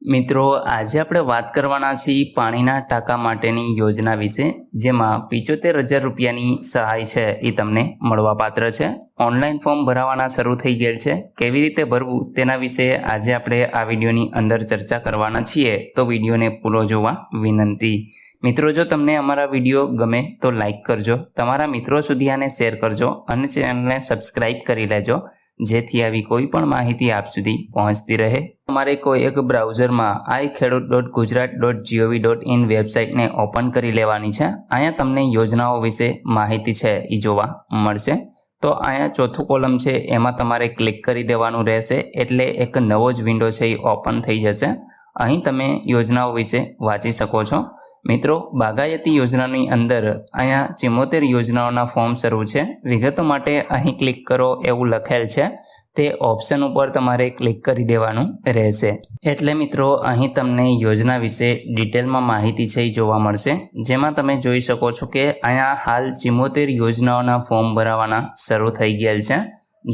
મિત્રો આજે આપણે વાત કરવાના છીએ પાણીના ટાંકા માટેની યોજના વિશે, જેમાં 75,000 રૂપિયાની સહાય છે એ તમને મળવાપાત્ર છે। ઓનલાઈન ફોર્મ ભરાવાના શરૂ થઈ ગયેલ છે। કેવી રીતે ભરવું તેના વિશે આજે આપણે આ વિડીયોની અંદર ચર્ચા કરવાના છીએ, તો વિડીયોને પૂરો જોવા વિનંતી। મિત્રો, જો તમને અમારા વિડીયો ગમે તો લાઈક કરજો, તમારા મિત્રો સુધી આને શેર કરજો અને ચેનલને સબસ્ક્રાઈબ કરી લેજો, જેથી આવી કોઈ પણ માહિતી આપ સુધી પહોંચતી રહે। તમારે કોઈ એક બ્રાઉઝરમાં iKheડૂત.gujarat.gov.in વેબસાઇટને ઓપન કરી લેવાની છે। અહીંયા તમને યોજનાઓ વિશે માહિતી છે એ જોવા મળશે। તો અહીંયા ચોથું કોલમ છે એમાં તમારે ક્લિક કરી દેવાનું રહેશે, એટલે એક નવો જ વિન્ડો છે એ ઓપન થઈ જશે। અહીં તમે યોજનાઓ વિશે વાંચી શકો છો। મિત્રો, બાગાયતી યોજનાની અંદર અહીંયા 74 યોજનાઓના ફોર્મ શરૂ છે। વિગતો માટે અહીં ક્લિક કરો એવું લખેલ છે, તે ઓપ્શન ઉપર તમારે ક્લિક કરી દેવાનું રહેશે। એટલે મિત્રો, અહીં તમને યોજના વિશે ડિટેલમાં માહિતી છે એ જોવા મળશે, જેમાં તમે જોઈ શકો છો કે અહીંયા હાલ 74 યોજનાઓના ફોર્મ ભરાવાના શરૂ થઈ ગયેલ છે।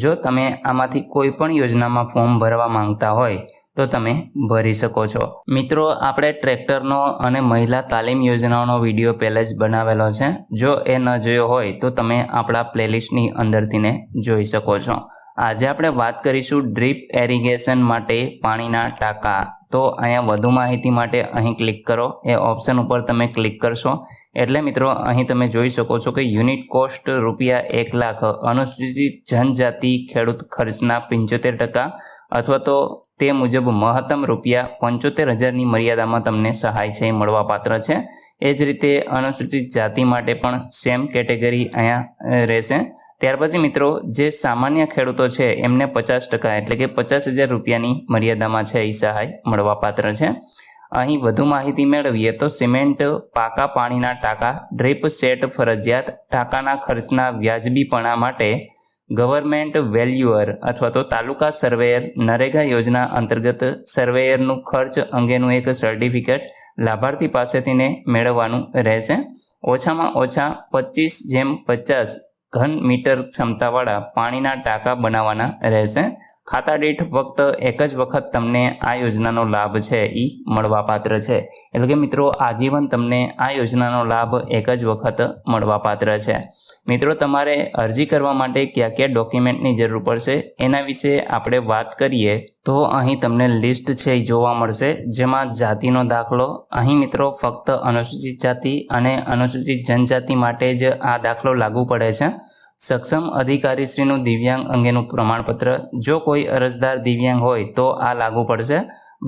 જો તમે આમાંથી કોઈ પણ યોજનામાં ફોર્મ ભરવા માંગતા હોય તો તમે ભરી શકો છો। મિત્રો, આપણે ટ્રેક્ટરનો અને મહિલા તાલીમ યોજનાઓનો વિડીયો પહેલાં જ બનાવેલો છે। જો એ ન જોયો હોય તો તમે આપણા પ્લેલિસ્ટની અંદરથીને જોઈ શકો છો। આજે આપણે વાત કરીશું ડ્રીપ એરિગેશન માટે પાણીના ટાંકા। તો અહીંયા વધુ માહિતી માટે અહીં ક્લિક કરો, એ ઓપ્શન ઉપર તમે ક્લિક કરશો એટલે મિત્રો અહીં તમે જોઈ શકો છો કે યુનિટ કોસ્ટ ₹1,00,000 અનુસૂચિત જનજાતિ ખેડૂત ખર્ચના 75% અથવા તો તે મુજબ મહત્તમ ₹75,000ની મર્યાદામાં તમને સહાય છે એ મળવાપાત્ર છે। એ જ રીતે અનુસૂચિત જાતિ માટે પણ સેમ કેટેગરી અહીંયા રહેશે। ત્યાર પછી મિત્રો, જે સામાન્ય ખેડૂતો છે એમને 50% એટલે કે 50,000 રૂપિયાની મર્યાદામાં છે એ સહાય મળવાપાત્ર છે। અહીં વધુ માહિતી મેળવીએ તો સિમેન્ટ પાકા પાણીના ટાંકા ડ્રીપ સેટ ફરજિયાત, ટાંકાના ખર્ચના વ્યાજબીપણા માટે ગવર્મેન્ટ વેલ્યુઅર અથવા તો તાલુકા સર્વેયર, નરેગા યોજના અંતર્ગત સર્વેયરનું ખર્ચ અંગેનું એક સર્ટિફિકેટ લાભાર્થી પાસેથીને મેળવવાનું રહેશે। ઓછામાં ઓછા 25:50 ઘન મીટર ક્ષમતાવાળા પાણીના ટાંકા બનાવવાના રહેશે। ખાતા દીઠ ફક્ત એક જ વખત તમને આ યોજનાનો લાભ છે એ મળવાપાત્ર છે, એટલે કે મિત્રો આજીવન તમને આ યોજનાનો લાભ એક જ વખત મળવાપાત્ર છે। મિત્રો, તમારે અરજી કરવા માટે કયા કયા ડોક્યુમેન્ટની જરૂર પડશે એના વિશે આપણે વાત કરીએ તો અહીં તમને લિસ્ટ છે એ જોવા મળશે, જેમાં જાતિનો દાખલો। અહીં મિત્રો ફક્ત અનુસૂચિત જાતિ અને અનુસૂચિત જનજાતિ માટે જ આ દાખલો લાગુ પડે છે। સક્ષમ અધિકારીશ્રીનું દિવ્યાંગ અંગેનું પ્રમાણપત્ર, જો કોઈ અરજદાર દિવ્યાંગ હોય તો આ લાગુ પડશે।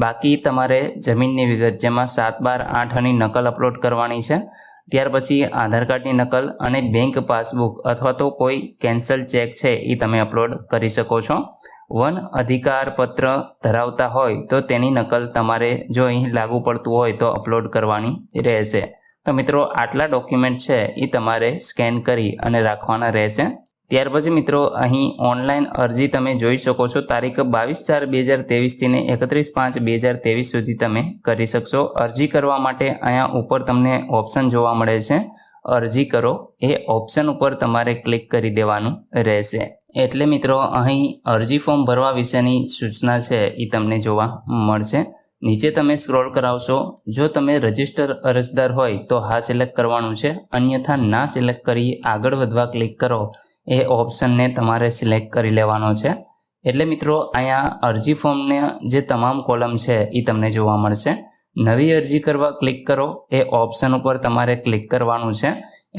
બાકી તમારે જમીનની વિગત, જેમાં 7/12/8ની નકલ અપલોડ કરવાની છે। ત્યાર પછી આધાર કાર્ડની નકલ અને બેંક પાસબુક અથવા તો કોઈ કેન્સલ ચેક છે એ તમે અપલોડ કરી શકો છો। વન અધિકાર પત્ર ધરાવતા હોય તો તેની નકલ તમારે જો અહીં લાગુ પડતું હોય તો અપલોડ કરવાની રહેશે। તો મિત્રો, આટલા ડોક્યુમેન્ટ છે એ તમારે સ્કેન કરી અને રાખવાના રહેશે। ત્યાર પછી મિત્રો, અહીં ઓનલાઈન અરજી તમે જોઈ શકો છો, તારીખ 22/4/2023 થી 31/5/2023 સુધી તમે કરી શકશો। અરજી કરવા માટે અહીંયા ઉપર તમને ઓપ્શન જોવા મળે છે, અરજી કરો, એ ઓપ્શન ઉપર તમારે ક્લિક કરી દેવાનું રહેશે। એટલે મિત્રો, અહીં અરજી ફોર્મ ભરવા વિશેની સૂચના છે એ તમને જોવા મળશે। નીચે તમે સ્ક્રોલ કરાવશો, જો તમે રજિસ્ટર અરજદાર હોય તો હા સિલેક્ટ કરવાનું છે, અન્યથા ના સિલેક્ટ કરી આગળ વધવા ક્લિક કરો, એ ઓપ્શનને તમારે સિલેક્ટ કરી લેવાનો છે। એટલે મિત્રો, અહીંયા અરજી ફોર્મને જે તમામ કોલમ છે એ તમને જોવા મળશે। નવી અરજી કરવા ક્લિક કરો, એ ઓપ્શન ઉપર તમારે ક્લિક કરવાનું છે,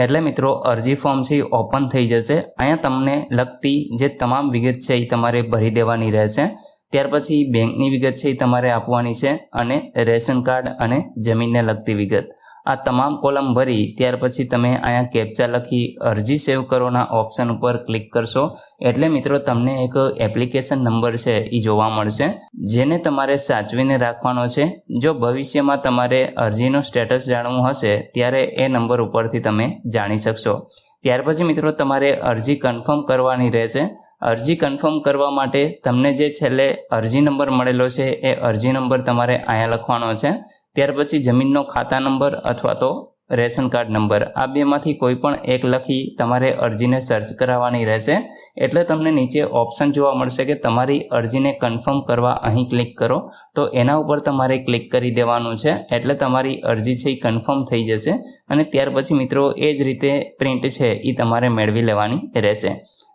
એટલે મિત્રો અરજી ફોર્મ છે એ ઓપન થઈ જશે। અહીંયા તમને લગતી જે તમામ વિગત છે એ તમારે ભરી દેવાની રહેશે। ત્યાર પછી બેંકની વિગત છે એ તમારે આપવાની છે, અને રેશન કાર્ડ અને જમીનને લગતી વિગત, આ તમામ કોલમ ભરી ત્યાર પછી તમે અહીંયા કેપ્ચા લખી અરજી સેવ કરોના ઓપ્શન ઉપર ક્લિક કરશો, એટલે મિત્રો તમને એક એપ્લિકેશન નંબર છે એ જોવા મળશે, જેને તમારે સાચવીને રાખવાનો છે। જો ભવિષ્યમાં તમારે અરજીનું સ્ટેટસ જાણવું હશે ત્યારે એ નંબર ઉપરથી તમે જાણી શકશો। ત્યાર પછી મિત્રો, તમારે અરજી કન્ફર્મ કરવાની રહેશે। અરજી કન્ફર્મ કરવા માટે તમને જે છેલ્લે અરજી નંબર મળેલો છે એ અરજી નંબર તમારે અહીંયા લખવાનો છે। ત્યાર પછી જમીનનો ખાતા નંબર અથવા તો રેશન કાર્ડ નંબર આ બેમાંથી કોઈ પણ એક લખી તમારે અરજીને સર્ચ કરાવવાની રહેશે। એટલે તમને નીચે ઓપ્શન જોવા મળશે કે તમારી અરજીને કન્ફર્મ કરવા અહીં ક્લિક કરો, તો એના ઉપર તમારે ક્લિક કરી દેવાનું છે। એટલે તમારી અરજી છે એ કન્ફર્મ થઈ જશે અને ત્યાર પછી મિત્રો એ જ રીતે પ્રિન્ટ છે એ તમારે મેળવી લેવાની રહેશે।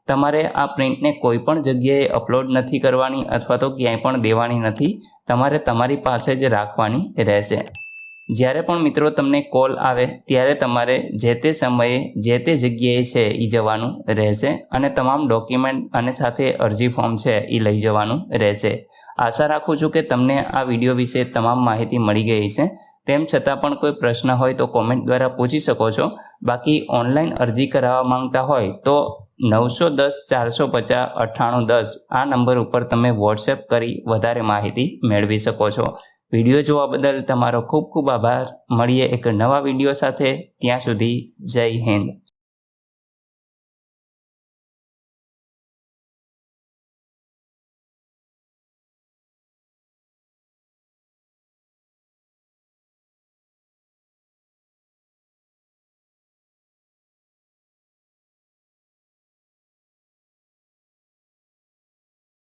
તમારે આ પ્રિન્ટને કોઈ પણ જગ્યાએ અપલોડ નથી કરવાની અથવા તો ક્યાંય પણ દેવાની નથી, તમારે તમારી પાસે જ રાખવાની રહેશે। જ્યારે પણ મિત્રો તમને કોલ આવે ત્યારે તમારે જે તે સમયે જે તે જગ્યાએ છે એ જવાનું રહેશે અને તમામ ડોક્યુમેન્ટ અને સાથે અરજી ફોર્મ છે એ લઈ જવાનું રહેશે। આશા રાખું છું કે તમને આ વિડીયો વિશે તમામ માહિતી મળી ગઈ છે। તેમ છતાં પણ કોઈ પ્રશ્ન હોય તો કોમેન્ટ દ્વારા પૂછી શકો છો। બાકી ઓનલાઈન અરજી કરાવવા માંગતા હોય તો 910 450 9810 આ નંબર ઉપર તમે વોટ્સએપ કરી વધારે માહિતી મેળવી શકો છો। વિડીયો જોવા બદલ તમારો ખૂબ ખૂબ આભાર। મળીએ એક નવા વિડીયો સાથે, ત્યાં સુધી જય હિન્દ।